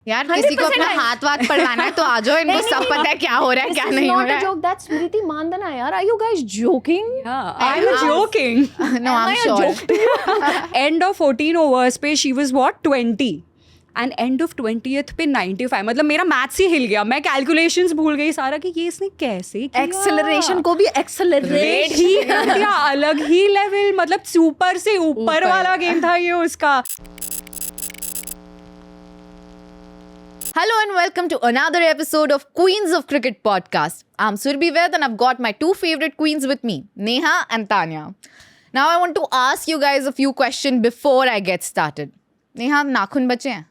यार किसी को अपना 100% हाथ वाथ पढ़वाना है तो आ जाओ, इनको सब पता है क्या हो रहा है क्या नहीं हो रहा है. joke, that's Smriti Mandhana yaar. Are you guys joking? Yeah, I'm joking. No, I'm sure. End of 14 overs पे she was what 20 and end of 20th पे 95. मतलब मेरा मैथ्स ही हिल गया, मैं कैलकुलेशंस भूल गई सारा कि ये इसने कैसे किया. Acceleration को भी accelerate ही कर दिया, अलग ही लेवल, मतलब सुपर से ऊपर वाला गेम था ये उसका. Hello and welcome to another episode of Queens of Cricket podcast. I'm Surbhi Ved and I've got my two favorite queens with me, Neha and Tanya. Now I want to ask you guys a few questions before I get started. Neha, नाखून बचे हैं?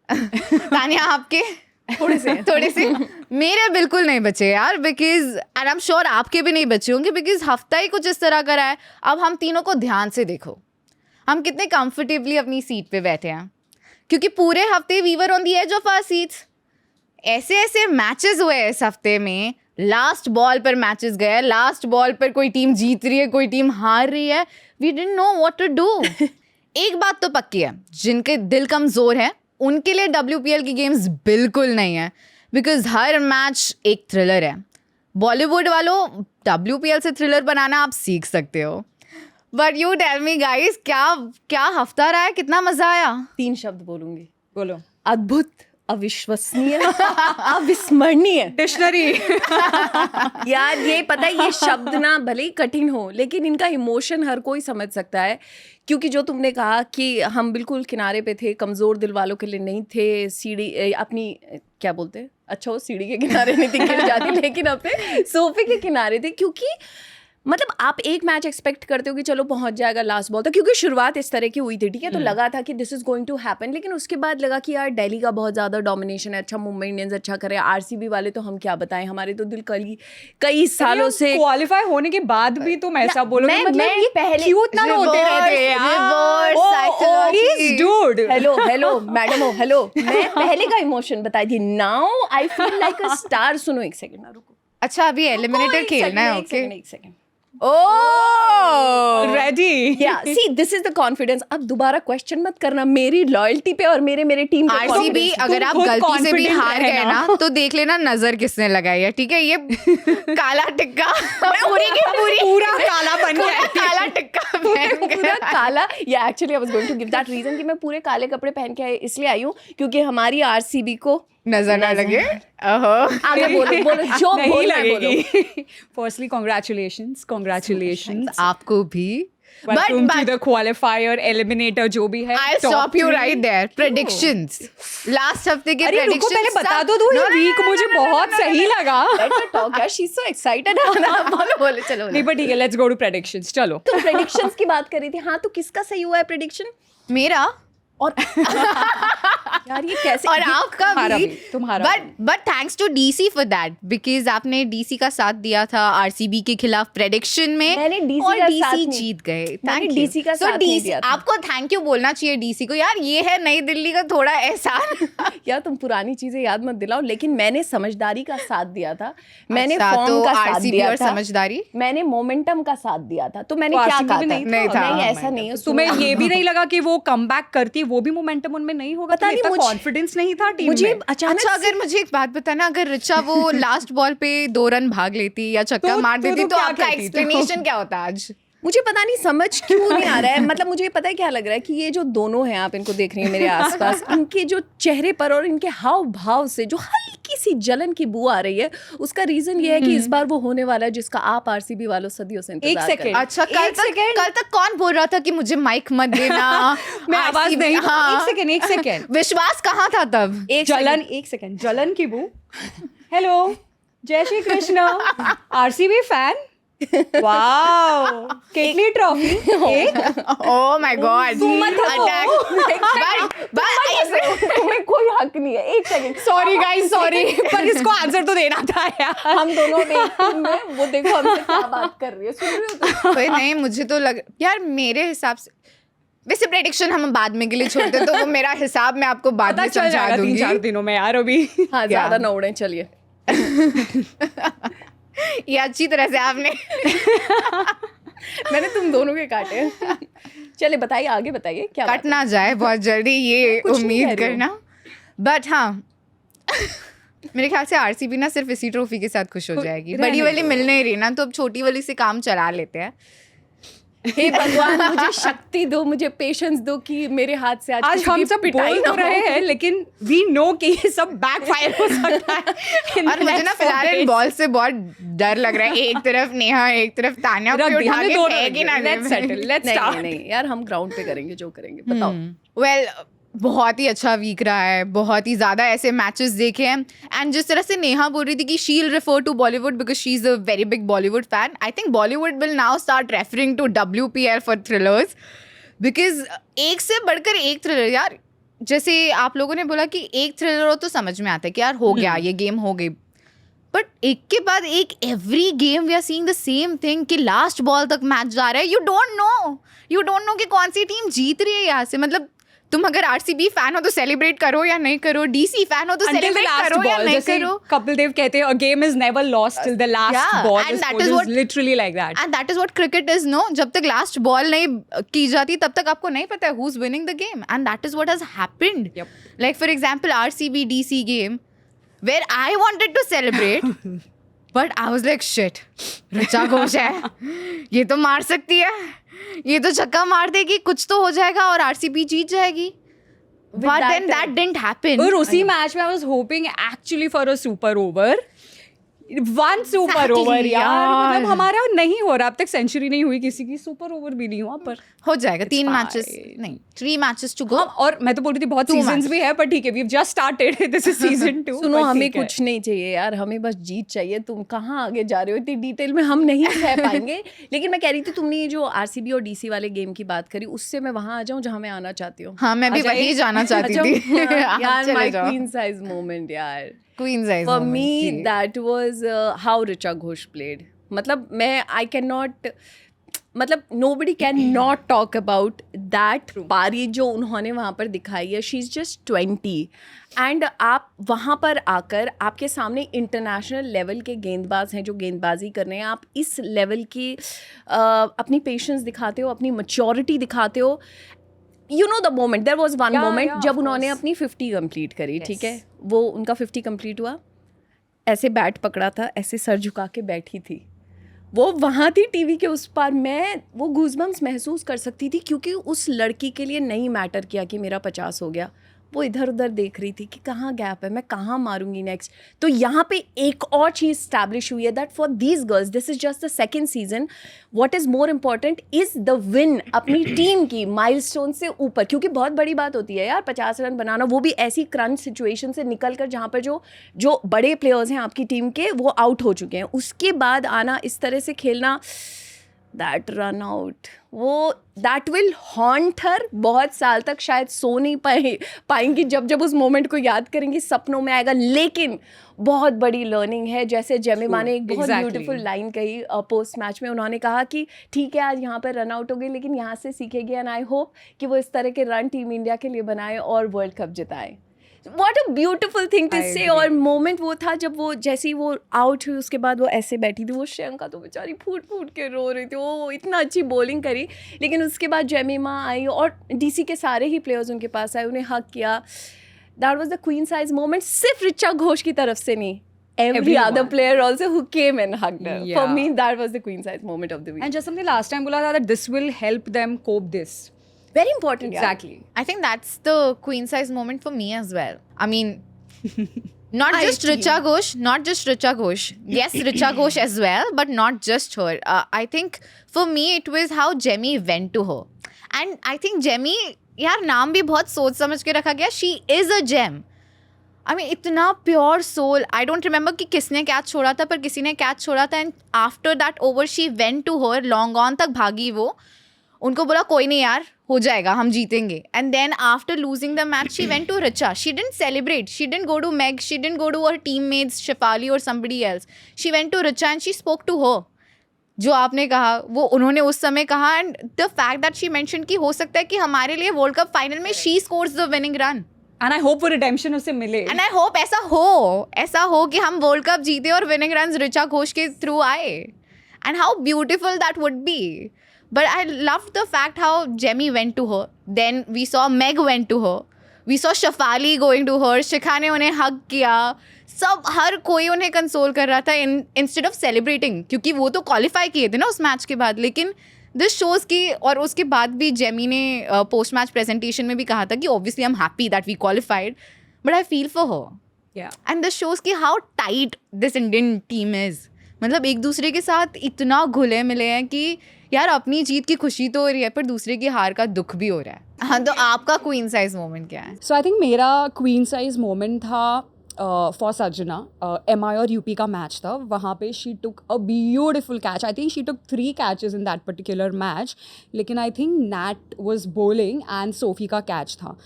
तानिया आपके? थोड़े से मेरे बिल्कुल नहीं बचे यार, because and I'm sure आपके भी नहीं बचे होंगे because हफ्ता ही कुछ इस तरह का रहा है. अब हम तीनों को ध्यान से देखो, हम कितने कंफर्टेबली अपनी सीट पे बैठे हैं क्योंकि पूरे हफ्ते we were on the edge of our seats. ऐसे ऐसे मैचेस हुए इस हफ्ते में, लास्ट बॉल पर मैचेस गए, लास्ट बॉल पर कोई टीम जीत रही है, कोई टीम हार रही है. We didn't know what to do. एक बात तो पक्की है, जिनके दिल कमज़ोर है उनके लिए WPL की गेम्स बिल्कुल नहीं है, बिकॉज हर मैच एक थ्रिलर है. बॉलीवुड वालों, WPL से थ्रिलर बनाना आप सीख सकते हो. But you tell me guys, क्या हफ्ता रहा है, कितना मजा आया. 3 शब्द बोलूंगी. बोलो. अद्भुत, अविश्वसनीय, अविस्मरणीय. डिक्शनरी. यार ये पता है, ये शब्द ना भले ही कठिन हो लेकिन इनका इमोशन हर कोई समझ सकता है. क्योंकि जो तुमने कहा कि हम बिल्कुल किनारे पे थे, कमज़ोर दिल वालों के लिए नहीं थे. सीढ़ी अपनी क्या बोलते हैं, अच्छा वो सीढ़ी के किनारे नहीं थी गिर जाती, लेकिन अपने सोफे के किनारे थे. क्योंकि मतलब आप एक मैच एक्सपेक्ट करते हो कि चलो पहुंच जाएगा लास्ट बॉल तक, क्योंकि शुरुआत इस तरह की हुई थी, ठीक है, तो लगा था कि this is going to happen. लेकिन उसके बाद लगा कि यार दिल्ली का बहुत ज़्यादा डोमिनेशन है, अच्छा मुंबई इंडियंस अच्छा करे, RCB वाले तो हम क्या बताएं, हमारे तो दिल कई सालों से क्वालिफाई होने के बाद भी तुम ऐसा बोलोगे, मतलब ये पहले क्यों इतना रोते रहते यार. हेलो मैडम, हेलो, मैं पहले का इमोशन बताई थी. Now I feel like a star. सुनो एक सेकंड ना, रुको. अच्छा अभी एलिमिनेटर खेलना है. ओके, एक second. Oh ready. Yeah, see, this is the confidence. अब दोबारा क्वेश्चन मत करना मेरी लॉयल्टी पे और मेरे टीम पे. RCB अगर आप खुद गलती से भी confident हार गए ना तो देख लेना नजर किसने लगाई है, ठीक है. ये काला टिक्का पूरा काला बन गया. काला टिक्का पहन के. पूरा काला. या actually I was going to give that reason कि मैं पूरे काले कपड़े पहन के इसलिए आई हूँ क्योंकि हमारी RCB को नजर ना लगे. ओहो, आगे बोलो जो नहीं बोलना है बोलो. लगेगी. Firstly, congratulations. आपको भी. Welcome to the qualifier, eliminator, जो भी है. I'll stop you right there. Predictions. Last हफ्ते के अरे रुको, predictions. पहले बता दो ये वीक मुझे बहुत सही लगा. Let her talk यार, she's so excited. बोलो चलो. नहीं पर ठीक है, let's go to predictions. चलो. तुम predictions की बात कर रही थी. हाँ, तो किसका सही हुआ है prediction? मेरा और यार ये कैसे, और आपका भी. तुम्हारा but thanks to DC for that, because आपने DC का साथ दिया था RCB के खिलाफ प्रेडिक्शन में. मैंने DC और का DC साथ नहीं. जीत गए. मैंने Thank you. DC का So साथ नहीं DC दिया था. आपको थैंक यू बोलना चाहिए DC को. यार ये है नई दिल्ली का थोड़ा एहसान. यार तुम पुरानी चीजें याद मत दिलाओ. लेकिन मैंने समझदारी का साथ दिया था, मैंने अच्छा, फॉर्म तो का साथ RCB दिया और था, समझदारी. मैंने मोमेंटम का साथ दिया था. तो मैंने तो क्या RCB कहा भी था? नहीं था. नहीं ऐसा नहीं है. तुम्हें ये भी नहीं लगा कि वो कमबैक करती, वो भी मोमेंटम उनमें नहीं होगा? पता नहीं, मुझे कॉन्फिडेंस नहीं था टीम मुझे में. अचानक अच्छा अगर मुझे एक बात बताना, अगर रिचा वो लास्ट बॉल पे 2 रन भाग लेती या छक्का मार देती तो क्या आपका कहती? एक्सप्लेनेशन क्या होता आज? मुझे पता नहीं समझ क्यों नहीं आ रहा है. मतलब मुझे पता है क्या लग रहा है कि ये जो दोनों हैं, आप इनको देख रही हैं मेरे आसपास, इनके जो चेहरे पर और इनके हाव भाव से जो हल्की सी जलन की बू आ रही है, उसका रीजन ये है कि इस बार वो होने वाला है जिसका आप RCB वालों सदियों से इंतजार कर रहे हैं. अच्छा कल तक कौन बोल रहा था कि मुझे माइक मत देना? मैं आवाज RCB नहीं. हाँ. एक सेकेंड. विश्वास कहाँ था तब? एक सेकेंड. जलन की बू. हेलो, जय Shri Krishna. RCB fan. Wow, kettle trophy. Oh my God, तुम्हें कोई हक नहीं है. एक सेकंड. सॉरी गाइस, सॉरी, पर इसको आंसर तो देना था यार. हम दोनों में एक टीम में, वो देखो हमसे क्या बात कर रही है. सुन रही हो तुम? नहीं मुझे तो लग यार, मेरे हिसाब से वैसे प्रेडिक्शन हम बाद में के लिए छोड़ते, तो वो मेरा हिसाब मैं आपको बाद में समझा दूंगी 3-4 दिनों में यार. अभी हाँ, ज्यादा न उड़े. चलिए. ये अच्छी तरह से आपने मैंने तुम दोनों के काटे. चले बताइए, आगे बताइए क्या कट ना जाए बहुत जल्दी, ये कुछ नहीं कह उम्मीद रही हूँ. करना. बट हाँ मेरे ख्याल से आरसीबी ना सिर्फ इसी ट्रॉफी के साथ खुश हो जाएगी. बड़ी वाली मिल नहीं रही ना, तो अब छोटी वाली से काम चला लेते हैं. हे भगवान मुझे शक्ति दो, मुझे पेशेंस दो कि मेरे हाथ से आज किसी हम की सब पिटाई बोल ना तो रहे हो. हैं, लेकिन वी नो कि ये सब बैकफायर हो सकता है. और मुझे ना फिलहाल इन बॉल से बहुत डर लग रहा है. एक तरफ नेहा, एक तरफ तान्या को उठा के फेंकी ना. लेट्स सेटल, लेट्स नहीं स्टार्ट. नहीं यार, हम ग्राउंड पे करेंगे जो करेंगे. बताओ. वेल बहुत ही अच्छा वीक रहा है, बहुत ही ज़्यादा ऐसे मैचेस देखे हैं. एंड जिस तरह से नेहा बोल रही थी कि she will refer to Bollywood because she is a very big Bollywood fan, I think Bollywood will now start referring to WPL for thrillers, because एक से बढ़कर एक थ्रिलर यार. जैसे आप लोगों ने बोला कि एक थ्रिलर हो तो समझ में आता है कि यार हो गया, ये गेम हो गई. बट एक के बाद एक every game we are seeing the same thing कि लास्ट बॉल तक मैच जा रहा है. यू डोंट नो कि कौन सी टीम जीत रही है यहाँ से. मतलब तुम अगर आरसीबी फैन हो तो सेलिब्रेट करो या नहीं करो, डीसी फैन हो तो सेलिब्रेट करो या नहीं करो. कपिल देव कहते हैं, a game is never lost till the last Yeah, ball and is that scored. is It's what- literally like that. And that is what cricket is. No, जब तक लास्ट बॉल नहीं की जाती तब तक आपको नहीं पता है who is winning the game. And that is what has happened. Yep. Like for example RCB DC game where I wanted to celebrate but I was like shit, Richa Ghosh है, ये तो मार सकती है, ये तो छक्का मार देगी, कुछ तो हो जाएगा और आरसीबी जीत जाएगी. But then that didn't happen. और उसी मैच में I was hoping actually for a super over. One super Exactly, over यार. यार. मतलब हमारा नहीं हो रहा, अब तक सेंचुरी नहीं हुई किसी की, सुपर ओवर भी नहीं हुआ. पर हो जाएगा. 3 fine. मैचेस नहीं, 3 मैचेस टू गो. और मैं तो बोल रही थी बहुत Two सीजन्स matches. भी है, पर ठीक है, we've just started. This is season 2. सुनो, हमें कुछ नहीं चाहिए यार, हमें बस जीत चाहिए. तुम कहाँ आगे जा रहे हो, इतनी डिटेल में हम नहीं कह पाएंगे. लेकिन मैं कह रही थी, तुमने ये जो आरसीबी और डीसी वाले गेम की बात करी, उससे मैं वहां आ जाऊं जहां मैं आना चाहती हूँ. हाँ, मैं भी अच्छा, वही जाना चाहती अच्छा, थी. यार चले माय जाओ. क्वीन साइज मोमेंट यार. Queen size For moment, me, जी. that was how Richa Ghosh played. मतलब मैं I cannot, मतलब nobody can not talk about that पारी जो उन्होंने वहाँ पर दिखाई है. She's just 20 and आप वहाँ पर आकर आपके सामने इंटरनेशनल लेवल के गेंदबाज हैं जो गेंदबाजी कर रहे हैं. आप इस लेवल की अपनी पेशेंस दिखाते हो, अपनी मैच्योरिटी दिखाते हो. You know the moment, there was one Yeah, moment yeah, जब of उन्होंने course. अपनी 50 कंप्लीट करी. Yes. ठीक है, वो उनका 50 कंप्लीट हुआ, ऐसे बैट पकड़ा था, ऐसे सर झुका के बैठी थी. वो वहाँ थी टीवी के उस पार. मैं वो गूज़बम्स महसूस कर सकती थी क्योंकि उस लड़की के लिए नहीं मैटर किया कि मेरा 50 हो गया. वो इधर उधर देख रही थी कि कहाँ गैप है, मैं कहाँ मारूंगी नेक्स्ट. तो यहाँ पे एक और चीज़ स्टैब्लिश हुई है that for these girls this is just the second season. What is more important is the win अपनी टीम की माइलस्टोन से ऊपर. क्योंकि बहुत बड़ी बात होती है यार 50 रन बनाना, वो भी ऐसी क्रंच सिचुएशन से निकल कर जहाँ पर जो बड़े प्लेयर्स हैं आपकी टीम के वो आउट हो चुके हैं, उसके बाद आना, इस तरह से खेलना, दैट रन आउट, वो दैट विल हॉन्ट हर. बहुत साल तक शायद सो नहीं पाएंगी जब उस मोमेंट को याद करेंगी, सपनों में आएगा. लेकिन बहुत बड़ी लर्निंग है. जैसे जेमिमा ने एक बहुत Exactly. ब्यूटीफुल लाइन कही पोस्ट मैच में. उन्होंने कहा कि ठीक है आज यहाँ पर रन आउट हो गई, लेकिन यहाँ से सीखेगी एंड आई होप कि वो इस तरह के रन टीम इंडिया के लिए बनाए और वर्ल्ड कप जिताए. What a beautiful thing to I say. agree. और मोमेंट वो था जब वो जैसे ही वो आउट हुई उसके बाद वो ऐसे बैठी थी. वो श्रेयंका तो बेचारी फूट फूट के रो रही थी. वो इतना अच्छी बॉलिंग करी, लेकिन उसके बाद जेमिमा आई और डीसी के सारे ही प्लेयर्स उनके पास आए, उन्हें हक किया. That was the queen size moment. सिर्फ ऋचा घोष की तरफ से नहीं, every Everyone. other player also who came and hugged her. For Yeah. me, that was the queen size moment of the week. And just something last time बोला था that this will help them cope this. Very important. yeah. Exactly. I think that's the queen size moment for me as well. I mean, not I just agree. Richa Ghosh, not just Richa Ghosh. Yes, Richa Ghosh as well, but not just her. I think for me it was how Jemmy went to her. And I think Jemmy, यार नाम भी बहुत सोच समझ के रखा गया. She is a gem. I mean, इतना pure soul. I don't remember कि किसने कैच छोड़ा था, पर किसी ने कैच छोड़ा था. And after that over she went to her, long on तक भागी वो. उनको बोला कोई नहीं यार, हो जाएगा, हम जीतेंगे. And then after losing the match she went to Richa. She didn't celebrate, she didn't go to Meg, she didn't go to her teammates Shafali और somebody else. She went to Richa and she spoke to her. जो आपने कहा वो उन्होंने उस समय कहा. And the fact that she mention कि हो सकता है कि हमारे लिए वर्ल्ड कप फाइनल में she scores the winning run. And I hope वो redemption उससे मिले. एंड आई होप ऐसा हो कि हम वर्ल्ड कप जीते और विनिंग रन ऋचा घोष के थ्रू आए. And how beautiful that would be. But I loved the fact how Jemmy went to her. Then we saw Meg went to her. We saw Shafali going to her, Shikha ने उन्हें हग किया, सब हर कोई उन्हें console कर रहा था इंस्टेड ऑफ सेलिब्रेटिंग, क्योंकि वो तो क्वालिफाई किए थे ना उस मैच के बाद. लेकिन दिस शोज़ की, और उसके बाद भी जेमी ने पोस्ट मैच प्रेजेंटेशन में भी कहा था कि obviously I am happy that we qualified, but I feel for her. Yeah. And this shows की how tight this Indian team is. मतलब एक दूसरे के साथ इतना घुले मिले हैं कि यार अपनी जीत की खुशी तो हो रही है पर दूसरे की हार का दुख भी हो रहा है. हाँ, तो आपका क्वीन साइज मोमेंट क्या है? So I think मेरा क्वीन साइज मोमेंट था फॉर सजना. MI और UP का मैच था. वहाँ पे she took a beautiful catch. I think she took 3 catches in that particular match. लेकिन I think Nat was bowling and Sophie का catch था.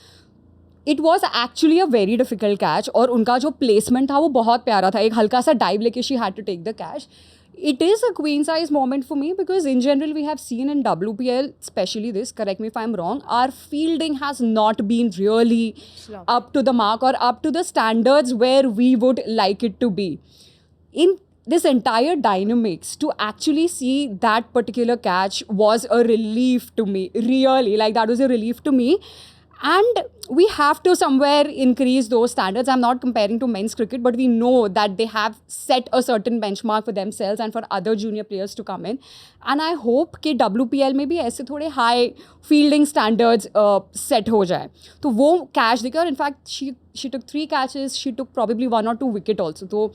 It was actually a very difficult catch और उनका जो प्लेसमेंट था वो बहुत प्यारा था. एक हल्का सा डाइव लेके she had to take the catch. It is a queen size moment for me because in general we have seen in WPL, especially this, correct me if I'm wrong, our fielding has not been really up to the mark or up to the standards where we would like it to be. In this entire dynamics, to actually see that particular catch was a relief to me, really, like that was a relief to me. And we have to somewhere increase those standards. I'm not comparing to men's cricket, but we know that they have set a certain benchmark for themselves and for other junior players to come in. And I hope कि WPL में भी ऐसे थोड़े high fielding standards set हो जाए. तो वो catch देखा और in fact she took 3 catches, she took probably 1 or 2 wicket also. तो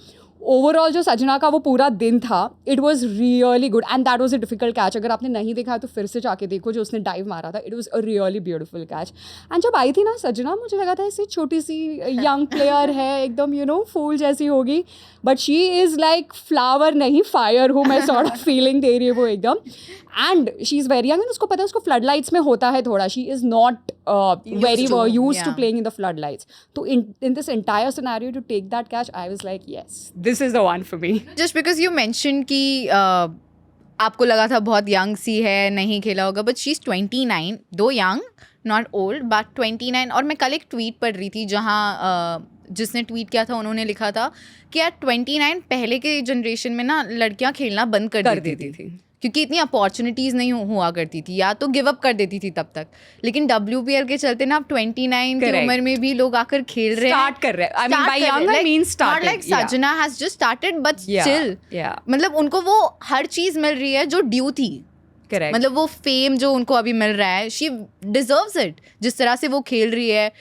ओवरऑल जो सजना का वो पूरा दिन था, it was really good and that was a difficult catch. अगर आपने नहीं देखा है तो फिर से जाके देखो जो उसने डाइव मारा था. It was a really beautiful catch. And जब आई थी ना सजना, मुझे लगा था ऐसी छोटी सी यंग प्लेयर है, एकदम यू नो फूल जैसी होगी, but she is like flower नहीं फायर हूँ मैं, सॉर्ट ऑफ फीलिंग दे रही है वो एकदम. And she is very young and उसको पता है उसको फ्लड लाइट्स में होता है थोड़ा. She is not very used to playing in the flood lights. तो in this entire scenario to take that catch, I was like yes, this is the one for me. Just because you mention कि आपको लगा था बहुत young सी है, नहीं खेला होगा, बट शी इज़ 29, दो यंग, नॉट ओल्ड बट 29. और मैं कल एक ट्वीट पढ़ रही थी जहाँ जिसने ट्वीट किया था उन्होंने लिखा था कि यार 29 पहले के जनरेशन में ना लड़कियां खेलना बंद कर देती थी क्योंकि इतनी अपॉर्चुनिटीज़ नहीं हुआ करती थी, या तो गिव अप कर देती थी तब तक. लेकिन WPL के चलते ना अब 29 की उम्र में भी लोग आकर खेल रहे हैं, स्टार्ट कर रहे हैं. I mean by young I mean started. Not like Sajana has just started but still मतलब उनको वो हर चीज़ मिल रही है जो ड्यू थी. Correct. मतलब वो फेम जो उनको अभी मिल रहा है, शी डिजर्व्स इट. जिस तरह से वो खेल रही है,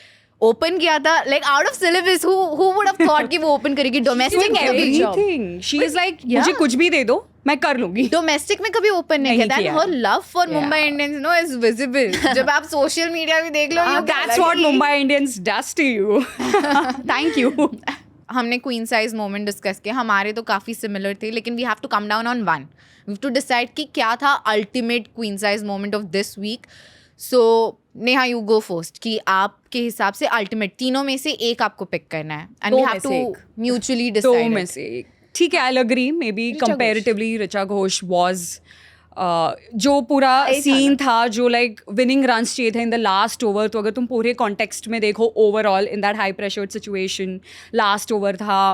ओपन किया था like out of syllabus. Who would have thought कि वो ओपन करेगी डोमेस्टिक में. एवरीथिंग शी इज लाइक मुझे कुछ भी दे दो मैं कर लूंगी. डोमेस्टिक में कभी ओपन नहीं किया. That her love for Mumbai Indians no is visible. जब आप सोशल मीडिया भी देख लो, that's what Mumbai Indians does to you. Thank you. हमने क्वीन साइज मोमेंट डिस्कस किया, हमारे तो काफ़ी सिमिलर थे, लेकिन we have to come down on one. We have to decide कि क्या था ultimate queen size moment of this week. So Neha you go first कि आपके हिसाब से अल्टीमेट तीनों में से एक आपको पिक करना है and we have to mutually decide. दो में से एक. ठीक है, I will agree. Maybe comparatively Richa Ghosh was जो पूरा सीन था जो लाइक विनिंग रन्स चाहिए थे इन द लास्ट ओवर. तो अगर तुम पूरे कॉन्टेक्स्ट में देखो overall in that high pressured situation, last over था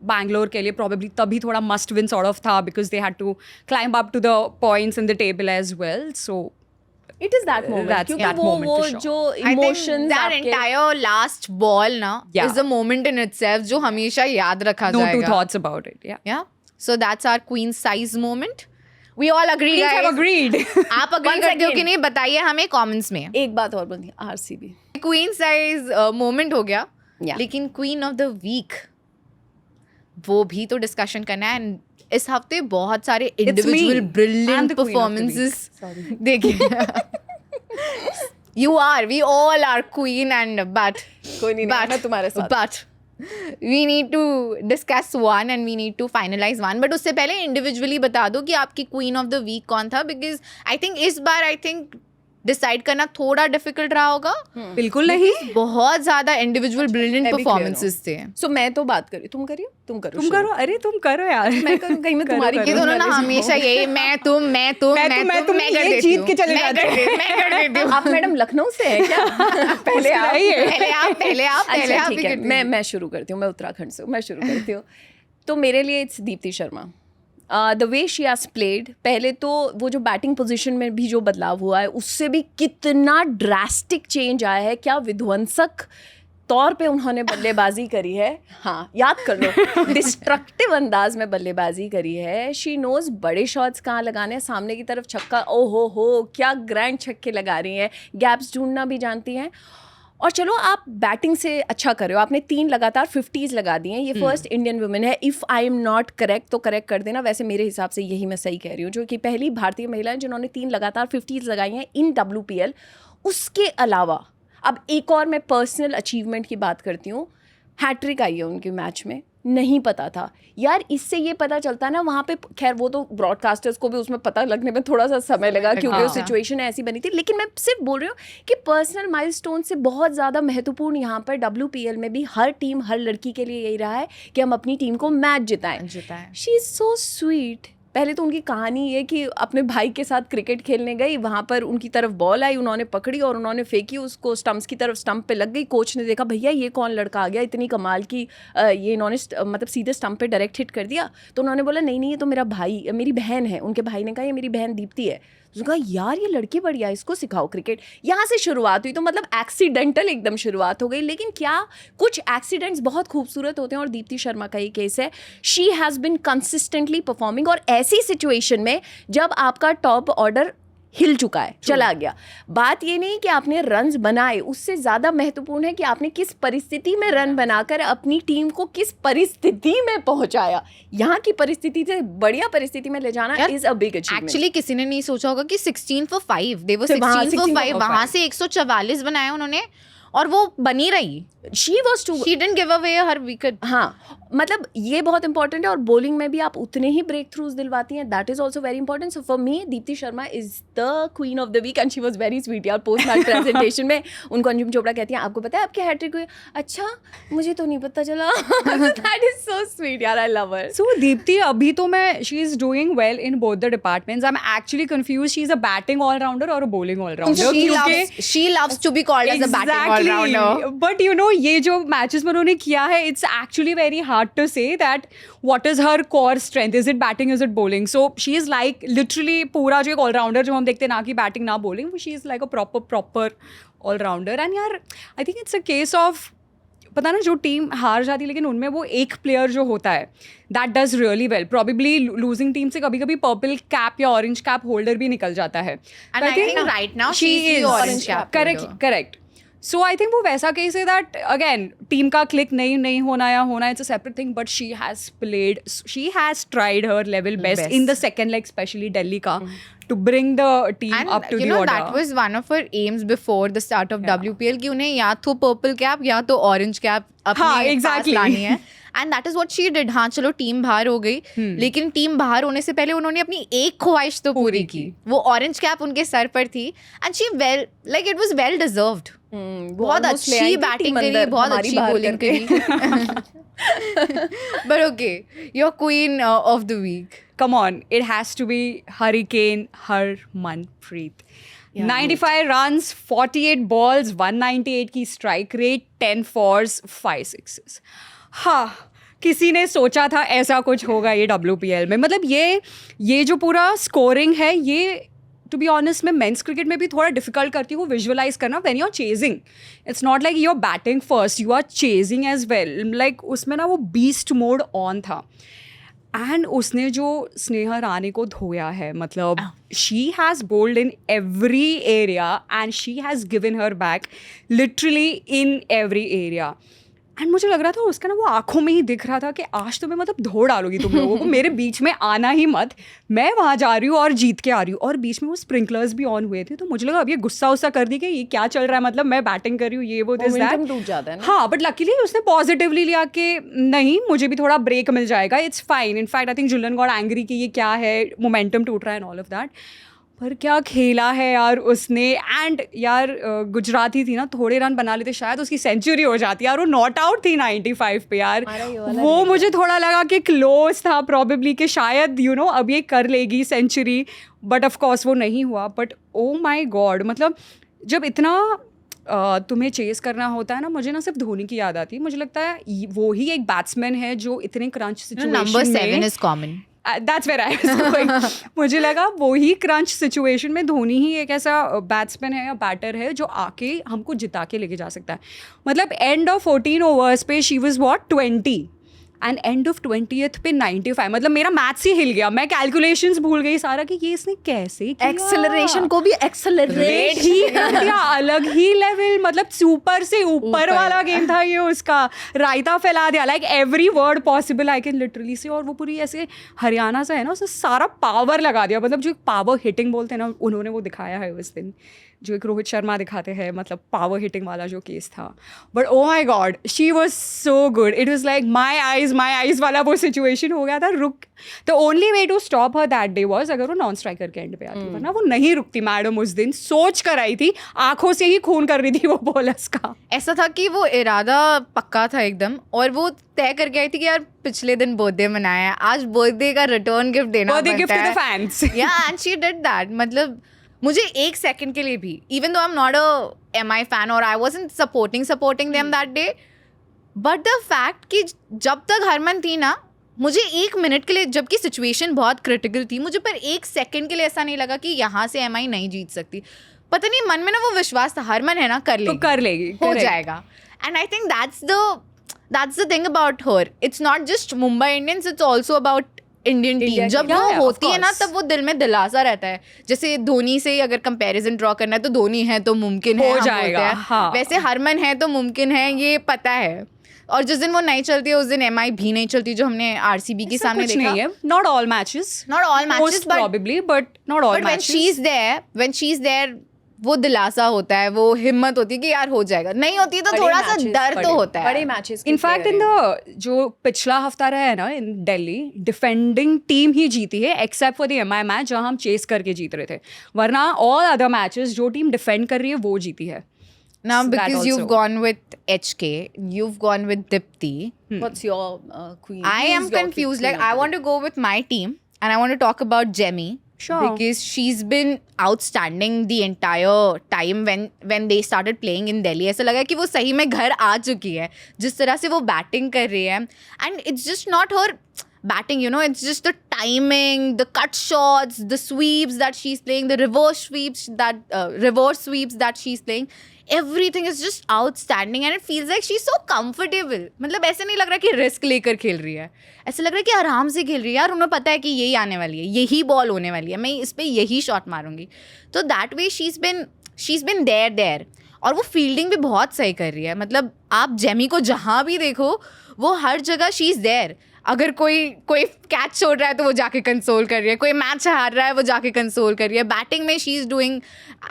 बैंगलोर के लिए प्रॉबेबली तभी थोड़ा मस्ट विन सॉर्ट ऑफ था because they had to climb up to the points in the table as well. So It is that moment. That's क्योंकि that वो moment for sure. जो I think emotions that आपके entire last ball na Yeah. is a moment in itself जो हमेशा याद रखा no जाएगा. two thoughts about it. Yeah. So that's our queen size moment. We all agree, Queens guys. have agreed. आप agree Once करते हो कि again. नहीं बताइए हमें comments में. एक बात और बोलती है, RCB. क्वीन साइज मोमेंट हो गया. Yeah. लेकिन क्वीन ऑफ द वीक वो भी तो डिस्कशन करना है. And इस हफ्ते बहुत सारे individual I'm brilliant the queen of the performances Sorry. देखिए. You are, we all are queen and but कोई नहीं, मैं तुम्हारे साथ. but we need to discuss one and we need to finalize one. but उससे पहले इंडिविजुअली बता दो कि आपकी क्वीन ऑफ द वीक कौन था, बिकॉज आई थिंक इस बार आई थिंक डिसाइड करना थोड़ा डिफिकल्ट रहा होगा. बिल्कुल नहीं. बहुत ज्यादा इंडिविजुअल ब्रिलियंट मैं भी परफॉर्मेंसेस थे. So मैं तो बात करी, तुम करियो, तुम करो. तुम करो. अरे तुम करो यार. मैं करूँ कहीं मैं तुम्हारी ये दोनों ना हमेशा यही मैं तुम मैं कर देती जीत हूँ. के चले मैं जाते हो. मैं कर देती हूँ. आप मैडम लखनऊ से हैं क्या? पहले आप. पहले आप अच्छा ठीक ही है, करती हूँ. मैं शुरू करती हूँ. मैं उत्तराखंड से हूँ, मैं शुरू करती हूँ. तो मेरे लिए it's Deepti Sharma. The way she has played, पहले तो वो जो बैटिंग पोजीशन में भी जो बदलाव हुआ है उससे भी कितना ड्रास्टिक चेंज आया है, क्या विध्वंसक तौर पे उन्होंने बल्लेबाजी करी है. हाँ, याद कर लो, डिस्ट्रक्टिव अंदाज में बल्लेबाजी करी है. शी नोज बड़े शॉट्स कहाँ लगाने हैं, सामने की तरफ छक्का, ओ हो क्या ग्रैंड छक्के लगा रही हैं, गैप्स ढूंढना भी जानती हैं. और चलो आप बैटिंग से अच्छा कर रहे हो, आपने 3 लगातार 50s लगा दिए हैं. ये फर्स्ट इंडियन वुमेन है, if I am not correct तो करेक्ट कर देना, वैसे मेरे हिसाब से यही मैं सही कह रही हूँ, जो कि पहली भारतीय महिला है जिन्होंने 3 लगातार 50s लगाई हैं इन WPL. उसके अलावा अब एक और मैं पर्सनल अचीवमेंट की बात करती हूँ, हैट्रिक आई है उनके मैच में, नहीं पता था यार. इससे ये पता चलता है ना, वहाँ पे खैर वो तो ब्रॉडकास्टर्स को भी उसमें पता लगने में थोड़ा सा समय लगा क्योंकि वो सिचुएशन ऐसी बनी थी. लेकिन मैं सिर्फ बोल रही हूँ कि पर्सनल माइलस्टोन से बहुत ज़्यादा महत्वपूर्ण यहाँ पर WPL में भी हर टीम, हर लड़की के लिए यही रहा है कि हम अपनी टीम को मैच जिताएं. She is so sweet. पहले तो उनकी कहानी ये कि अपने भाई के साथ क्रिकेट खेलने गई, वहाँ पर उनकी तरफ बॉल आई, उन्होंने पकड़ी और उन्होंने फेंकी उसको स्टंप्स की तरफ, स्टंप पे लग गई. कोच ने देखा भैया ये कौन लड़का आ गया, इतनी कमाल की ये इन्होंने मतलब सीधे स्टंप पे डायरेक्ट हिट कर दिया. तो उन्होंने बोला नहीं ये तो मेरा भाई, मेरी बहन है. उनके भाई ने कहा ये मेरी बहन दीप्ति है. तो कहा यार ये लड़की बढ़िया, इसको सिखाओ क्रिकेट. यहाँ से शुरुआत हुई. तो मतलब एक्सीडेंटल एकदम शुरुआत हो गई, लेकिन क्या कुछ एक्सीडेंट्स बहुत खूबसूरत होते हैं और दीप्ति शर्मा का ये केस है. She has been consistently performing, और ऐसी सिचुएशन में जब आपका टॉप ऑर्डर हिल चुका है, चला गया, बात ये नहीं कि आपने रन्स बनाए, उससे ज़्यादा महत्वपूर्ण है कि आपने किस परिस्थिति में रन बनाकर अपनी टीम को किस परिस्थिति में पहुंचाया. यहाँ की परिस्थिति से बढ़िया परिस्थिति में ले जाना is a big achievement. Actually किसी ने नहीं सोचा होगा कि 16 for 5, they were 16 for 5, वहाँ से 144 बनाए उन्होंने और वो बनी रही. She was too. She didn't give away her wicket. हाँ, मतलब ये बहुत इंपॉर्टेंट है. और बॉलिंग में भी आप उतने ही ब्रेक थ्रूज दिलवाती हैं, that is also very important. So for me Deepti Sharma is the queen of the week and she was very sweet. यार पोस्ट मैच प्रेजेंटेशन में उनको अंजुम चोपड़ा कहती हैं आपको पता है आपके हैट्रिक हुई? अच्छा मुझे तो नहीं पता चला. दैट इज सो स्वीट यार, I love her. So Deepti, अभी तो मैं she is doing well in both the departments. I'm actually confused. She's a batting all-rounder or a bowling all-rounder. She loves to be called as a batting all-rounder. But you know ये जो matches में उन्होंने किया है, it's actually very hard to say that what is her core strength. Is it batting? Is it bowling? So she is like literally पूरा जो एक all-rounder जो हम देखते हैं ना कि batting ना bowling, she is like a proper all-rounder. And यार I think it's a case of पता ना जो टीम हार जाती है लेकिन उनमें वो एक प्लेयर जो होता है that does really well. Probably losing team से कभी कभी पर्पल कैप या ऑरेंज कैप होल्डर भी निकल जाता है. And I think right now she is the orange cap holder. Correct. So I think वो वैसा केस है दैट अगेन टीम का क्लिक नहीं होना या होना, it's a separate thing, but she has played, she has tried her level best in the second leg, specially Delhi का, to bring the team And up to you the know order. that was one of her aims before the start of WPL कि उन्हें या तो purple cap या तो orange cap अपने पास लानी है. And that is what she did. हाँ चलो टीम बाहर हो गई, लेकिन टीम बाहर होने से पहले उन्होंने अपनी एक ख्वाहिश तो पूरी की. वो ऑरेंज कैप उनके सर पर थी and she well like it was well deserved. बहुत अच्छी बैटिंग करी, बहुत अच्छी बॉलिंग करी. But okay, your queen of the week. Come on, it has to be Hurricane Harmanpreet. 95 runs, 48 balls, 198 की strike rate, 10 fours, 5 sixes. हाँ, किसी ने सोचा था ऐसा कुछ होगा ये WPL में. मतलब ये जो पूरा स्कोरिंग है, ये टू बी ऑनेस्ट मैं मेंस क्रिकेट में भी थोड़ा डिफिकल्ट करती हूँ विजुअलाइज करना. When you are chasing, it's not like you are batting first, you are chasing as well. Like उसमें ना वो बीस्ट मोड ऑन था. एंड उसने जो स्नेहा रानी को धोया है, मतलब she has bowled in every area and she has given her back literally in every area. And मुझे लग रहा था उसका ना वो आंखों में ही दिख रहा था कि आज तो मैं मतलब धो डालूंगी तुम लोगों को, मेरे बीच में आना ही मत, मैं वहाँ जा रही हूँ और जीत के आ रही हूँ. और बीच में वो स्प्रिंकलर्स भी ऑन हुए थे, तो मुझे लगा अब ये गुस्सा उस्सा कर दी कि ये क्या चल रहा है, मतलब मैं बैटिंग कर रही हूँ, ये वो दिस दैट टूट जाता है ना. हाँ, बट लकीली उसने पॉजिटिवली लिया कि नहीं मुझे भी थोड़ा ब्रेक मिल जाएगा, it's fine. In fact I think Jhulan got angry कि ये क्या है, मोमेंटम टूट रहा है एंड ऑल ऑफ दैट. पर क्या खेला है यार उसने. एंड यार गुजराती थी ना, थोड़े रन बना लेते शायद उसकी सेंचुरी हो जाती यार. वो नॉट आउट थी 95 पे यार. वो मुझे थोड़ा लगा कि क्लोज था प्रॉबेबली कि शायद यू नो अब ये कर लेगी सेंचुरी, बट ऑफ कोर्स वो नहीं हुआ. बट ओ माय गॉड, मतलब जब इतना तुम्हें चेस करना होता है ना, मुझे ना सिर्फ धोनी की याद आती है. मुझे लगता है वो ही एक बैट्समैन है जो इतने क्रंच सिचुएशन में Number 7 is common. That's where I was going. मुझे लगा वही क्रंच सिचुएशन में धोनी ही एक ऐसा बैट्समैन है या बैटर है जो आके हमको जिता के लेके जा सकता है. मतलब एंड ऑफ 14 ओवर्स पे she was what 20 and end of 20th पे 95. मतलब मेरा मैथ्स ही हिल गया. मैं कैलकुलेशंस भूल गई सारा कि ये इसने कैसे किया. एक्सेलरेशन को भी एक्सेलरेट ही कर दिया, अलग ही लेवल. मतलब सुपर से ऊपर वाला गेम था ये उसका. रायता फैला दिया like every word possible I can literally से. और वो पूरी ऐसे हरियाणा से है ना, उसने सारा पावर लगा दिया. मतलब जो पावर हिटिंग बोलते हैं ना, उन्होंने वो दिखाया है उस दिन, जो एक रोहित शर्मा दिखाते हैं. मतलब पावर हिटिंग वाला जो केस था. But oh my god, she was so good. It was like my eyes वाला वो सिचुएशन हो गया था. रुक, the only way to stop her that day was अगर वो नॉन स्ट्राइकर के एंड पे आती, वरना वो नहीं रुकती मैडम. उस दिन सोच कर आई थी, आंखों से ही खून कर रही थी वो बॉलर्स का. ऐसा था कि वो इरादा पक्का था एकदम, और वो तय करके आई थी कि यार पिछले दिन बर्थडे मनाया है, आज बर्थडे का रिटर्न गिफ्ट देना बर्थडे गिफ्ट बनता टू है. The fans. Yeah and she did that. मतलब मुझे एक सेकंड के लिए भी, even though I am not a MI fan और I wasn't supporting them that day, but the fact कि जब तक हरमन थी ना, मुझे 1 मिनट के लिए, जबकि सिचुएशन बहुत क्रिटिकल थी, मुझे पर 1 सेकंड के लिए ऐसा नहीं लगा कि यहाँ से MI नहीं जीत सकती. पता नहीं, मन में ना वो विश्वास था, हरमन है ना, कर लेगी, तो कर लेगी, हो correct. जाएगा. And I think that's the thing about her. It's not just Mumbai Indians, it's also about Indian team. जब वो होती है ना, तब वो दिल में दिलासा रहता है. जैसे धोनी से अगर कंपैरिजन ड्रॉ करना है तो धोनी है तो मुमकिन है, हो जाएगा. हाँ. वैसे हरमन है तो मुमकिन है, ये पता है. और जिस दिन वो नहीं चलती है उस दिन MI भी नहीं चलती, जो हमने RCB के सामने देखा. नहीं है, not all matches, probably, but not all matches. when she's there वो दिलासा होता है, वो हिम्मत होती है कि यार हो जाएगा. नहीं होती तो थोड़ा सा डर तो होता है. बड़े मैचेस इनफैक्ट इन द जो पिछला हफ्ता रहा है ना इन दिल्ली, डिफेंडिंग टीम ही जीती है except for the MI match जहाँ हम चेस करके जीत रहे थे. वरना ऑल अदर मैचेस जो टीम डिफेंड कर रही है वो जीती है. Now So that because you've also. gone with HK, you've gone with Dipti. What's your queen? I am confused. Like I want to go with my team and I want to talk about Jemmy. Sure. Because she's been outstanding the entire time when they started playing in Delhi. ऐसा लगा कि वो सही में घर आ चुकी है, जिस तरह से वो बैटिंग कर रही है. And it's just not her batting, you know, it's just the timing, the cut shots, the sweeps that she's playing, the reverse sweeps that she's playing. Everything is just outstanding and it feels like she's so comfortable. मतलब ऐसे नहीं लग रहा कि risk लेकर खेल रही है, ऐसे लग रहा है कि आराम से खेल रही है. यार उन्हें पता है कि यही आने वाली है, यही बॉल होने वाली है, मैं इस पर यही शॉट मारूंगी. तो दैट वे शीज बिन देयर. और वो फील्डिंग भी बहुत सही कर रही है. मतलब आप जेमी को जहाँ भी देखो वो हर जगह शी इज़ देयर. अगर कोई कैच छोड़ रहा है तो वो जाके कंसोल कर रही है, कोई मैच हार रहा है वो जाके कंसोल कर रही है. बैटिंग में she is doing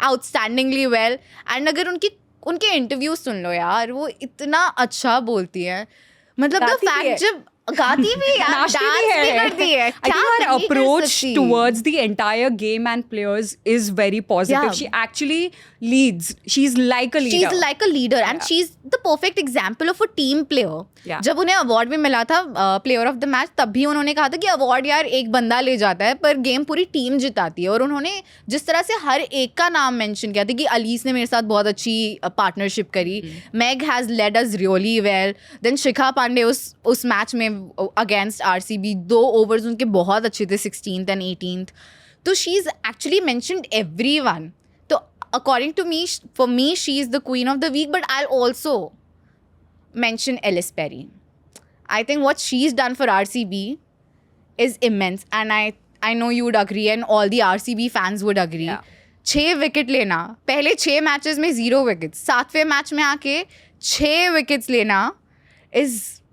outstandingly well. And अगर उनके इंटरव्यूज सुन लो यार, वो इतना अच्छा बोलती है. मतलब द फैक्ट जब गाती भी यार, डांस भी करती है. I think her approach towards the entire game and players is very positive. Yeah. She actually leads. She's like a leader. She's like a leader and she's the perfect example of a team player. Yeah. जब उन्हें award भी मिला था player of the match, तब भी उन्होंने कहा था कि अवार्ड यार एक बंदा ले जाता है पर गेम पूरी टीम जिताती है. और उन्होंने जिस तरह से हर एक का नाम मेंशन किया था कि अलीस ने मेरे साथ बहुत अच्छी पार्टनरशिप करी, Meg has led us really well, then Shikha Pandey उस मैच में अगेंस्ट RCB 2 ओवर्स उनके बहुत अच्छे थे, 16th and 18th. तो she is actually mentioned everyone. तो according to me, for me she is the queen of the week. But I also mention Ellis Perry. I think what she's done for RCB is immense and I know you would agree and all the RCB fans would agree. 6 wicket लेना, पहले 6 matches में 0 wickets, 7वें match में आके 6 wickets लेना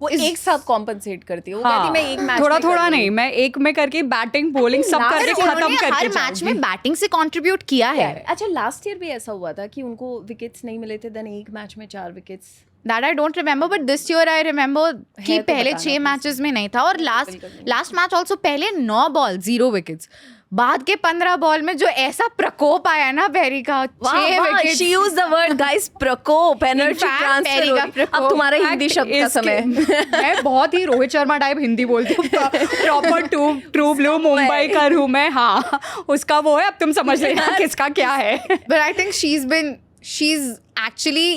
वो एक साथ compensate करती है. वो कहती मैं एक मैच थोड़ा नहीं, मैं एक में करके बैटिंग बॉलिंग सब करके खत्म करके हर मैच में बैटिंग से कंट्रीब्यूट किया है. अच्छा लास्ट ईयर भी ऐसा हुआ था कि उनको विकेट्स नहीं मिले थे, देन एक मैच में 4 wickets. That I don't remember, but this year I remember कि तो पहले 6 मैचेस में नहीं था. और लास्ट मैच ऑल्सो पहले 9 बॉल 0 विकेट्स, बाद के 15 बॉल में जो ऐसा प्रकोप आया ना पेरी का, 6 wicket. She used the word guys, प्रकोप, एनर्जी ट्रांसफर. अब तुम्हारा हिंदी शब्द का समय. मैं बहुत ही रोहित शर्मा टाइप हिंदी बोलती हूँ, प्रॉपर ट्रू ब्लू मुंबई का हूँ मैं. हाँ, उसका वो है, अब तुम समझ लेना किसका क्या है. But I think she's actually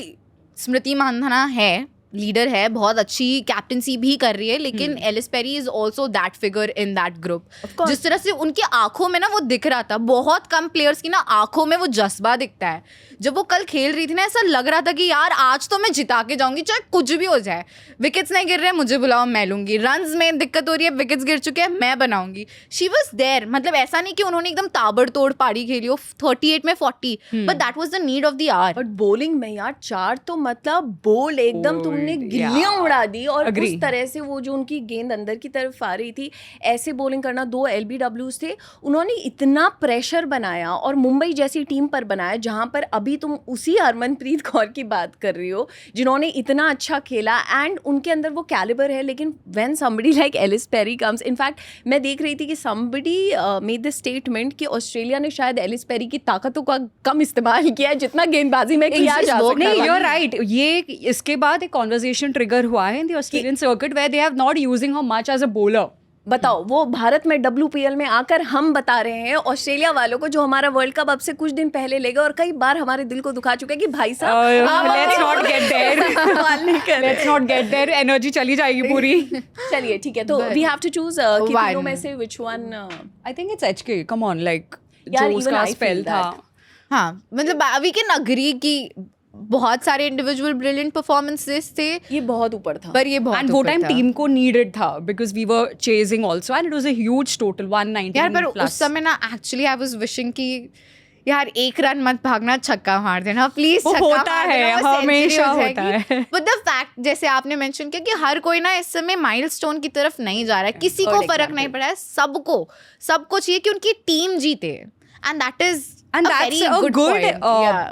स्मृति मानधना है लीडर है, बहुत अच्छी कैप्टनसी भी कर रही है, लेकिन Ellyse Perry is also that figure in that group. जिस तरह से उनकी आंखों में ना वो दिख रहा था, बहुत कम प्लेयर्स की ना आंखों में वो जज्बा दिखता है. जब वो कल खेल रही थी ना, ऐसा लग रहा था कि यार आज तो मैं जिता के जाऊंगी, चाहे कुछ भी हो जाए. विकेट्स नहीं गिर रहे हैं, मुझे बुलाओ, मैं लूंगी. रन्स में दिक्कत हो रही है, विकेट्स गिर चुके हैं, मैं बनाऊंगी. She was there. मतलब ऐसा नहीं कि उन्होंने एकदम ताबड़तोड़ पारी खेली हो 38 में 40, but that was the need of the hour. But bowling में यार 4 तो मतलब बोल एकदम तुमने गिल्लियां उड़ा दी. और उस तरह से वो जो उनकी गेंद अंदर की तरफ आ रही थी, ऐसे बॉलिंग करना. 2 LBWs थे, उन्होंने इतना प्रेशर बनाया और मुंबई जैसी टीम पर बनाया, जहां पर अभी तुम उसी हरमनप्रीत कौर की बात कर रही हो जिन्होंने इतना अच्छा खेला. एंड उनके अंदर वो कैलिबर है. लेकिन when somebody like Ellyse Perry comes, in fact मैं देख रही थी कि समबडी मेड द स्टेटमेंट कि ऑस्ट्रेलिया ने शायद एलिस पेरी की ताकतों का कम इस्तेमाल किया है जितना गेंदबाजी में किया जा सकता नहीं, है. you're right. ये इसके बाद एक कॉन्वर्सेशन ट्रिगर हुआ है in the Australian circuit where they have not using her much as a bowler. बताओ, वो भारत में WPL में आकर हम बता रहे हैं ऑस्ट्रेलिया वालों को, जो हमारा वर्ल्ड कप अब से कुछ दिन पहले लेगा और कई बार हमारे दिल को दुखा चुका है कि भाई साहब let's not get there. Let's not get there. Energy चली जाएगी पूरी. चलिए ठीक है, तो वी हैव टू चूज तीनों में से which one. I think it's HK. Come on, like यार, जो even उसका I feel स्पेल था. that. हाँ, मतलब वी कैन अग्री कि बहुत सारे इंडिविजुअल ब्रिलियंट परफॉर्मेंसेस थे, ये बहुत ऊपर था. पर ये बहुत And वो ऊपर टाइम था. टीम को needed था because we were chasing also and it was a huge total 119 यार पर plus. उस समय ना एक्चुअली आई वाज विशिंग कि यार एक रन मत भागना, छक्का मार देना प्लीज. वो होता है, हमेशा होता है. बट द फैक्ट, जैसे आपने मेंशन किया कि हर कोई ना इस समय माइलस्टोन की तरफ नहीं जा रहा है, किसी को फर्क नहीं पड़ा है, सबको चाहिए कि उनकी टीम जीते. And that is And that's a good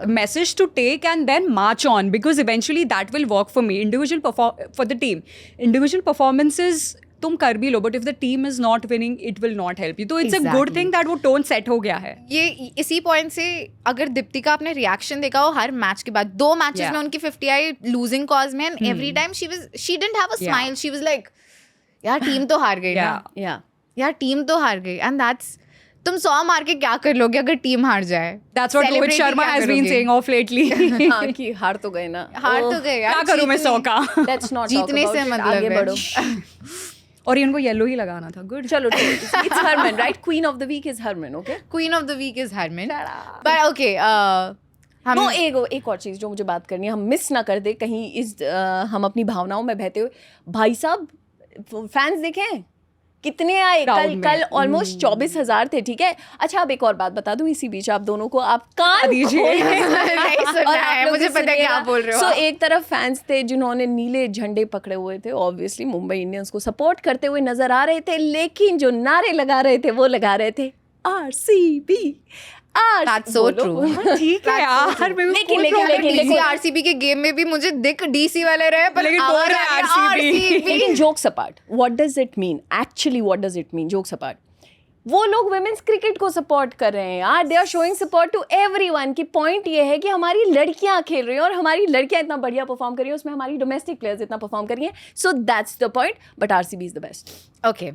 message to take and then march on, because eventually that will work for me. For the team, individual performances तुम कर भी लो, but if the team is not winning, it will not help you. तो it's a good thing that वो tone set हो गया है. ये इसी पॉइंट से अगर दीप्तिका आपने रिएक्शन देखा हो हर मैच के बाद, 2 मैचेस में उनकी 50 आई लूजिंग कॉज में, and every time she didn't have a smile. She was like यार टीम तो हार गई ना, यार टीम तो हार गई. एंड दैट्स, तुम 100 मार के क्या कर लोगे अगर टीम हार जाए? That's what Rohit Sharma has been saying off lately. हाँ, कि हार तो गए ना, हार तो गए यार, क्या करूँ मैं 100 का? Let's not जीतने से मतलब आगे है. बढ़ो. और इनको येलो ही लगाना था. गुड. चलो it's Harman, right? Queen of the week is Harman, okay? Queen of the week is Harman. But okay, no, एक और चीज जो मुझे बात करनी है, हम मिस ना कर दे कहीं इस हम अपनी भावनाओं में बहते हुए. भाई साहब, फैंस देखें कितने आए कल ऑलमोस्ट 24,000 थे. ठीक है, अच्छा अब एक और बात बता दूं इसी बीच आप दोनों को, आप कान दीजिए. और आप मुझे पता है क्या बोल रहे हो. सो एक तरफ फैंस थे जिन्होंने नीले झंडे पकड़े हुए थे, ऑब्वियसली मुंबई इंडियंस को सपोर्ट करते हुए नजर आ रहे थे, लेकिन जो नारे लगा रहे थे वो लगा रहे थे RCB. That's so true. ठीक है यार, लेकिन आरसीबी के गेम में भी मुझे दिख डीसी वाले रहे, पर लेकिन बोल रहे हैं RCB. लेकिन jokes apart, what does it mean actually, what does it mean jokes apart, वो लोग वुमेन्स क्रिकेट को सपोर्ट कर रहे हैं यार. They are showing support to everyone. Key point ये है कि हमारी लड़कियां खेल रही हैं और हमारी लड़कियां इतना बढ़िया परफॉर्म कर रही हैं, उसमें हमारी डोमेस्टिक प्लेयर्स इतना परफॉर्म कर रही हैं. So that's the point. But RCB is the best. Okay,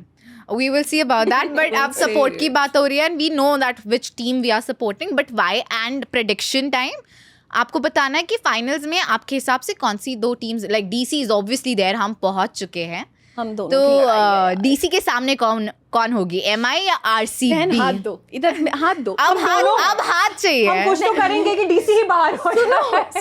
we will see about that. But अब support की बात हो रही है, and we know that which team we are supporting. But why? And prediction time. आपको बताना है कि फाइनल्स में आपके हिसाब से कौन सी 2 teams, like DC is obviously there, हम पहुंच चुके हैं. हम दोनों तो DC के सामने कौन होगी, MI या RCB? हाथ दो, इधर हाथ दो. अब हाथ चाहिए. हम कुछ तो करेंगे कि DC ही बाहर हो.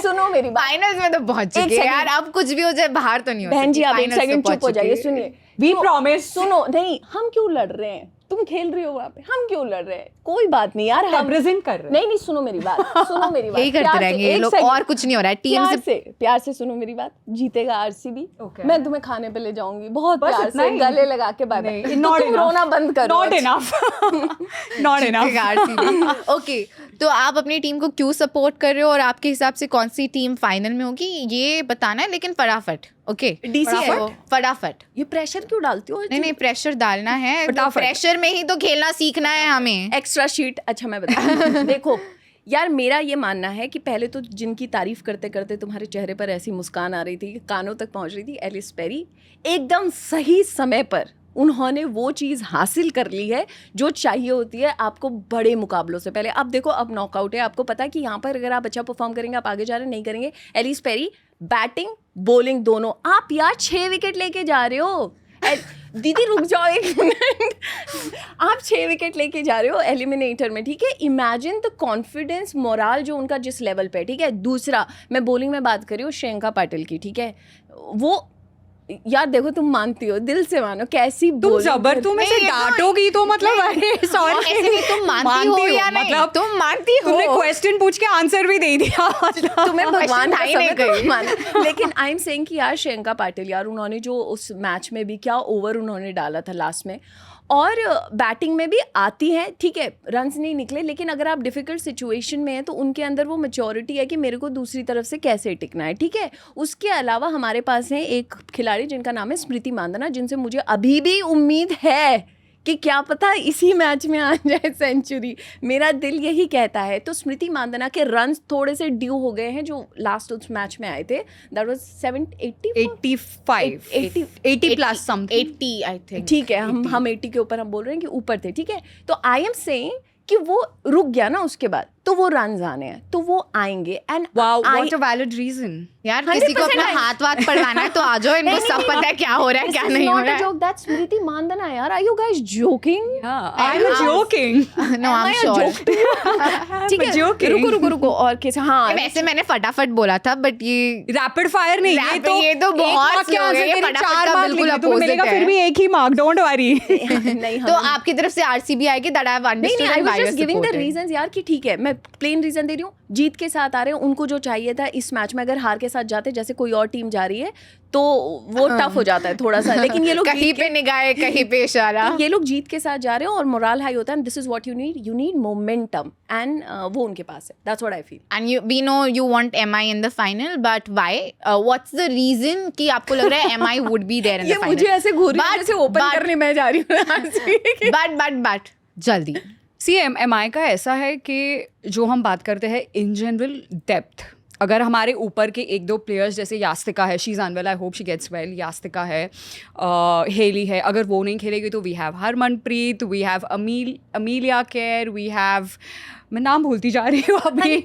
सुनो मेरी बात. फाइनल्स में तो पहुंच चुके हैं यार, अब कुछ भी हो जाए बाहर तो नहीं हो. बहन जी आप एक सेकंड चुप हो जाइए, सुनिए. We promise. सुनो, नहीं, हम क्यों लड़ रहे हैं? तुम खेल रही हो वहाँ पे, हम क्यों लड़ रहे हैं? कोई बात नहीं यार, हम रिप्रेजेंट कर रहे हैं. नहीं, सुनो मेरी बात, सुनो मेरी बात. यही करते रहेंगे ये लोग, और कुछ नहीं हो रहा है. टीम से प्यार से सुनो मेरी बात. जीतेगा RCB. Okay. मैं तुम्हें खाने पे ले जाऊंगी बहुत बस प्यार इतना से, ही? गले लगा के. Bye bye. तुम रोना बंद करो. Not enough. Not enough. RCB. Okay, तो आप अपनी टीम को क्यों सपोर्ट कर रहे हो और आपके हिसाब से कौन सी टीम फाइनल में होगी ये बताना है, लेकिन फटाफट. ओके, DC है वो. फटाफट. ये प्रेशर क्यों डालती हो? नहीं, प्रेशर डालना है, फटाफट. प्रेशर में ही तो खेलना सीखना है हमें. Extra sheet. अच्छा मैं बता देखो यार, मेरा ये मानना है कि पहले तो जिनकी तारीफ करते करते तुम्हारे चेहरे पर ऐसी मुस्कान आ रही थी कि कानों तक पहुंच रही थी, एलिस पेरी एकदम सही समय पर उन्होंने वो चीज़ हासिल कर ली है जो चाहिए होती है आपको बड़े मुकाबलों से पहले. अब देखो, अब नॉकआउट है, आपको पता है कि यहाँ पर अगर आप अच्छा परफॉर्म करेंगे आप आगे जा रहे, नहीं करेंगे. एलिस पेरी बैटिंग बॉलिंग दोनों। आप यार 6 विकेट लेके जा रहे हो। दीदी रुक जाओ एक मिनट। आप 6 विकेट लेके जा रहे हो एलिमिनेटर में, ठीक है। इमेजिन द कॉन्फिडेंस, मोराल जो उनका जिस लेवल पे है, ठीक है। दूसरा मैं बॉलिंग में बात कर रही हूँ श्रेयंका पाटिल की, ठीक है। वो यार देखो, तुम मानती हो, दिल से मानो, कैसी तुम जबर, तुम ऐसे डांटोगी तो मतलब अरे सॉरी, ऐसे नहीं, तुम मानती हो या नहीं? मतलब तुम मानती हो? तुमने क्वेश्चन पूछ के आंसर भी दे दिया। तुम्हें भगवान था ही नहीं कहीं। माना। लेकिन आई एम सेइंग कि यार श्रेयंका पाटिल यार, उन्होंने जो उस मैच में भी क्या ओवर उन्होंने डाला था लास्ट में, और बैटिंग में भी आती है, ठीक है। रन्स नहीं निकले, लेकिन अगर आप डिफिकल्ट सिचुएशन में हैं तो उनके अंदर वो मैच्योरिटी है कि मेरे को दूसरी तरफ से कैसे टिकना है, ठीक है। उसके अलावा हमारे पास है एक खिलाड़ी जिनका नाम है स्मृति मांदना, जिनसे मुझे अभी भी उम्मीद है कि क्या पता इसी मैच में आ जाए सेंचुरी। मेरा दिल यही कहता है। तो स्मृति मांदना के रन्स थोड़े से ड्यू हो गए हैं जो लास्ट उस मैच में आए थे। That was 80 plus something, 80 I think. ठीक है, हम 80 के ऊपर हम बोल रहे हैं कि ऊपर थे, ठीक है। तो आई एम सेइंग कि वो रुक गया ना, उसके बाद तो वो रन आने हैं, तो वो आएंगे। And wow, what a valid reason. यार किसी को अपना हाथ वाथ पढ़वाना है तो आ जाओ, इनको सब पता है क्या हो रहा है क्या नहीं हो रहा है। जोक, दैट्स स्मृति मांदना यार। Are you guys joking? I am joking. No I am sure. ठीक है, रुको और कैसे? हाँ, वैसे मैंने फटाफट बोला था, बट ये रैपिड फायर नहीं, ये तो बहुत slow है, ये फटाफट का बिल्कुल opposite है। फिर भी एक ही मार्क, डोंट वरी। नहीं, तो आपकी तरफ से आरसीबी आएगी, that I have understood. I was just giving the reasons यार कि ठीक है, मैं प्लेन रीजन दे रही हूँ। जीत के साथ आ रहे हैं, उनको जो चाहिए था इस मैच में, अगर हार के साथ जाते जैसे कोई और टीम जा रही है तो वो टफ हो जाता है थोड़ा सा। लेकिन ये लोग कहीं पे निगाह कहीं पे इशारा, ये लोग जीत के साथ जा रहे हैं और मोरल हाई होता है। This is what you need momentum, and वो उनके पास है। That's what I feel. And we know you want MI in the final, but why? What's the reason कि आपको लग रहा है MI would be there in the final? मुझे ऐसे घूरी से ओपन करने मैं जा रही हूँ। बट जल्दी एमआई का ऐसा है कि जो हम बात करते हैं इन जनरल डेप्थ, अगर हमारे ऊपर के एक दो प्लेयर्स जैसे यास्तिका है, she is unwell, I hope she gets well, Yastika है, हेली है, अगर वो नहीं खेलेगी तो we have Harmanpreet, we have Amelia Kerr, we have, मैं नाम भूलती जा रही हूँ अभी,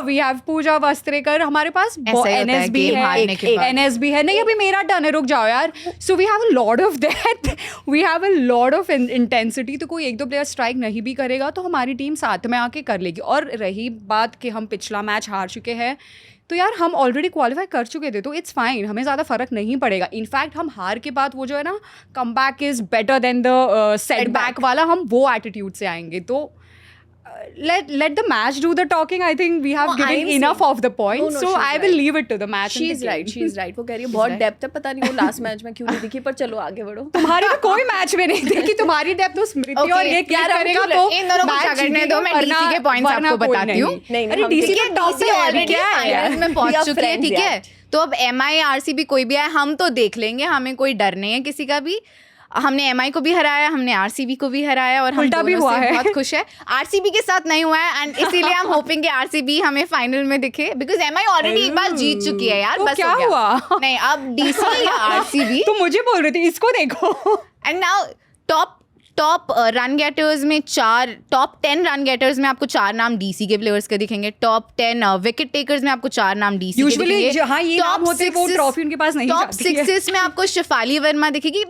वी हैव पूजा वस्त्रेकर, हमारे पास NSB है, नहीं अभी मेरा टर्न है, रुक जाओ यार। So we have a lot of that, we have a lot of intensity. तो कोई एक दो प्लेयर स्ट्राइक नहीं भी करेगा तो हमारी टीम साथ में आके कर लेगी। और रही बात कि हम पिछला मैच हार चुके हैं, तो यार हम ऑलरेडी क्वालिफाई कर चुके थे, तो इट्स फाइन, हमें ज़्यादा फर्क नहीं पड़ेगा। इनफैक्ट हम हार के बाद वो जो है ना, come back is better than the setback वाला, हम वो एटीट्यूड से आएंगे। तो let the match do the talking. I think we have given enough of the points, so I will leave it to the match. She is right. वो कह रही है बहुत डेप्थ है, पता नहीं वो लास्ट मैच में क्यों नहीं दिखी, पर चलो आगे बढ़ो। तुम्हारी तो कोई मैच में नहीं देखी, तुम्हारी डेप्थ तो स्मृति और ये क्या करेगा, तो इन दोनों को झगड़ने दो, मैं डीसी के पॉइंट्स आपको बताती हूँ। अरे डीसी ऑलरेडी फाइनल में पहुंच चुके हैं, ठीक है। तो अब एमआई आरसीबी कोई भी आए, हम तो देख लेंगे, हमें कोई डर नहीं है किसी का भी। हमने एमआई को भी हराया, हमने आरसीबी को भी हराया, और हम उल्टा भी हुआ है, बहुत खुश है। आरसीबी के साथ नहीं हुआ है, एंड इसीलिए हम होपिंग कि आरसीबी हमें फाइनल में दिखे, बिकॉज एमआई ऑलरेडी एक बार जीत चुकी है यार। तो बस क्या हुआ? नहीं, अब डीसी या आरसीबी। तो मुझे बोल रही थी इसको देखो। And now top run getters में टॉप 10 रन गेटर्स में आपको 4 नाम डीसी के प्लेयर्स के दिखेंगे। टॉप 10 विकेट टेकर्स में आपको 4 नाम डीसी के दिखेंगे। हाँ, ये नाम होते वो ट्रॉफी उनके पास नहीं टॉप जाती है। 6 में आपको शिफाली वर्मा दिखेगी।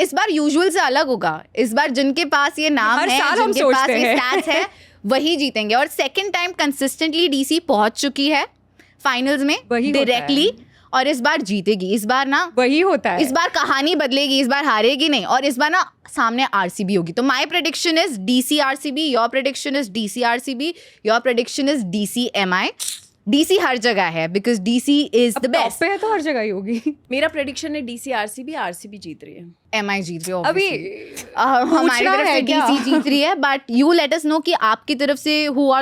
इस बार यूजुअल से अलग होगा, इस बार जिनके पास ये नाम है, जिनके पास ये स्टैट्स है, वही जीतेंगे। और सेकंड टाइम कंसिस्टेंटली डीसी पहुंच चुकी है फाइनल्स में डायरेक्टली, और इस बार जीतेगी। इस बार ना वही होता है, इस बार कहानी बदलेगी, इस बार हारेगी नहीं, और इस बार ना सामने आरसीबी होगी। तो my prediction is DC RCB, your prediction is DC RCB, your prediction is DC MI. DC हर जगह है because DC is the best, पे है तो हर जगह ही होगी। मेरा प्रेडिक्शन है डीसी आरसीबी, आरसीबी जीत रही है, एमआई जीत रही है अभी। हमारी तरफ से डीसी जीत रही है, but you let us know कि आपकी तरफ से हु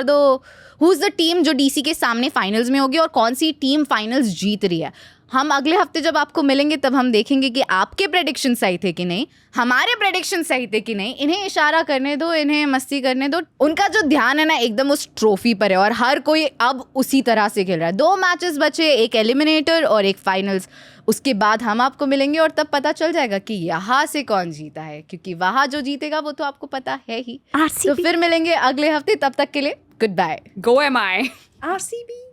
इज द टीम जो डीसी के सामने फाइनल्स में होगी, और कौन सी टीम फाइनल्स जीत रही है। हम अगले हफ्ते जब आपको मिलेंगे तब हम देखेंगे कि आपके प्रेडिक्शन सही थे कि नहीं, हमारे प्रेडिक्शन सही थे कि नहीं। इन्हें इशारा करने दो, इन्हें मस्ती करने दो। उनका जो ध्यान है ना एकदम उस ट्रॉफी पर है, और हर कोई अब उसी तरह से खेल रहा है। 2 मैचेस बचे, एक एलिमिनेटर और एक फाइनल्स। उसके बाद हम आपको मिलेंगे और तब पता चल जाएगा कि यहाँ से कौन जीता है, क्योंकि वहाँ जो जीतेगा वो तो आपको पता है ही। तो फिर मिलेंगे अगले हफ्ते, तब तक के लिए गुड बाय। गो एमआई आरसीबी।